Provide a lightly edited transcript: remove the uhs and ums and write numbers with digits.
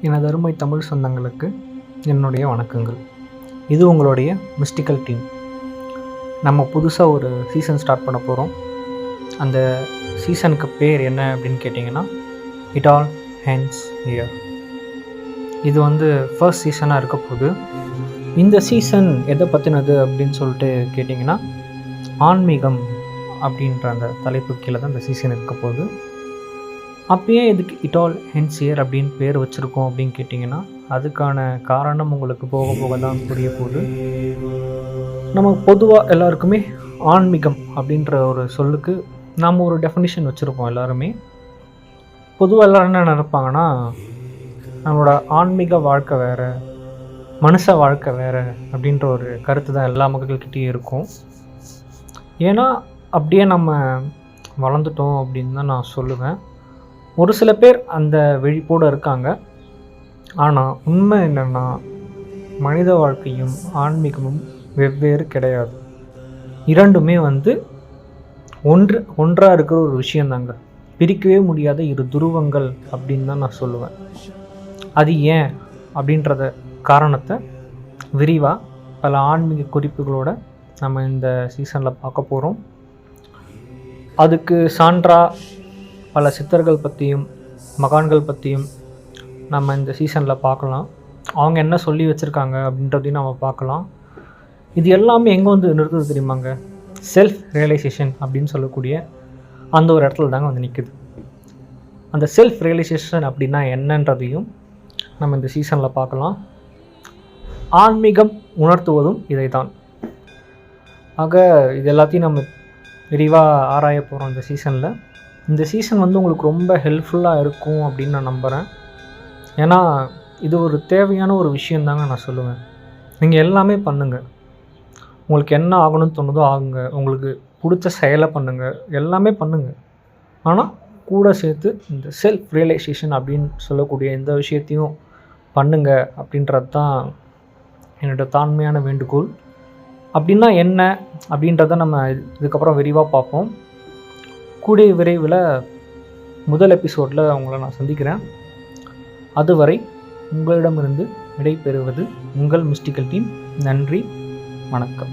எனது அருமை தமிழ் சொந்தங்களுக்கு என்னுடைய வணக்கங்கள். இது உங்களுடைய மிஸ்டிக்கல் டீம். நம்ம புதுசாக ஒரு சீசன் ஸ்டார்ட் பண்ண போகிறோம். அந்த சீசனுக்கு பேர் என்ன அப்படின்னு கேட்டிங்கன்னா, இட் ஆல் ஹேண்ட்ஸ் ஹியர். இது ஃபர்ஸ்ட் சீசனாக இருக்க போகுது. இந்த சீசன் எதை பற்றினது அப்படின்னு சொல்லிட்டு கேட்டிங்கன்னா, ஆன்மீகம் அப்படின்ற அந்த தலைப்பு கீழே தான் இந்த சீசன் இருக்க போகுது. அப்பயே இதுக்கு இட் ஆல் ஹென்ஸ் ஹியர் அப்படின்னு பேர் வச்சுருக்கோம் அப்படின்னு கேட்டிங்கன்னா, அதுக்கான காரணம் உங்களுக்கு போக போக தான் புரிய போகுது. நம்ம பொதுவாக எல்லாருக்குமே ஆன்மீகம் அப்படின்ற ஒரு சொல்லுக்கு நாம் ஒரு டெஃபினிஷன் வச்சுருப்போம். எல்லாருமே பொதுவாக எல்லோரும் என்ன நினைப்பாங்கன்னா, நம்மளோட ஆன்மீக வாழ்க்கை வேறு, மனுஷ வாழ்க்கை வேறு அப்படின்ற ஒரு கருத்து தான் எல்லா மக்கள்கிட்டையும் இருக்கும். ஏன்னா அப்படியே நம்ம வளர்ந்துட்டோம் அப்படின்னு தான் நான் சொல்லுவேன். ஒரு சில பேர் அந்த விழிப்போடு இருக்காங்க. ஆனால் உண்மை என்னென்னா, மனித வாழ்க்கையும் ஆன்மீகமும் வெவ்வேறு கிடையாது. இரண்டுமே ஒன்றாக இருக்கிற ஒரு விஷயந்தாங்க. பிரிக்கவே முடியாத இரு துருவங்கள் அப்படின்னு தான் நான் சொல்லுவேன். அது ஏன் அப்படின்றத காரணத்தை விரிவாக பல ஆன்மீக குறிப்புகளோட நம்ம இந்த சீசனில் பார்க்க போகிறோம். அதுக்கு சான்றாக பல சித்தர்கள் பற்றியும் மகான்கள் பற்றியும் நம்ம இந்த சீசனில் பார்க்கலாம். அவங்க என்ன சொல்லி வச்சுருக்காங்க அப்படின்றதையும் நம்ம பார்க்கலாம். இது எல்லாமே எங்கே நிறுத்துது தெரியுமாங்க? செல்ஃப் ரியலைசேஷன் அப்படின்னு சொல்லக்கூடிய அந்த ஒரு இடத்துல தாங்க நிற்குது. அந்த செல்ஃப் ரியலைசேஷன் அப்படின்னா என்னன்றதையும் நம்ம இந்த சீசனில் பார்க்கலாம். ஆன்மீகம் உணர்த்துவதும் இதை தான். ஆக இது எல்லாத்தையும் நம்ம விரிவாக ஆராய போகிறோம் இந்த சீசனில். இந்த சீசன் உங்களுக்கு ரொம்ப ஹெல்ப்ஃபுல்லாக இருக்கும் அப்படின்னு நான் நம்புகிறேன். ஏன்னா இது ஒரு தேவையான ஒரு விஷயந்தாங்க நான் சொல்லுவேன். நீங்கள் எல்லாமே பண்ணுங்கள். உங்களுக்கு என்ன ஆகணும்னு தோணுதோ ஆகுங்க. உங்களுக்கு பிடிச்ச செயலை பண்ணுங்கள். எல்லாமே பண்ணுங்கள். ஆனால் கூட சேர்த்து இந்த செல்ஃப் ரியலைசேஷன் அப்படின்னு சொல்லக்கூடிய இந்த விஷயத்தையும் பண்ணுங்கள் அப்படின்றது தான் என்னோடய தாழ்மையான வேண்டுகோள். அப்படின்னா என்ன அப்படின்றத நம்ம இதுக்கப்புறம் விரிவாக பார்ப்போம். கூடிய விரைவில் முதல் எபிசோடில் உங்களை நான் சந்திக்கிறேன். அதுவரை உங்களிடமிருந்து விடை பெறுவது உங்கள் மிஸ்டிக்கல் டீம். நன்றி, வணக்கம்.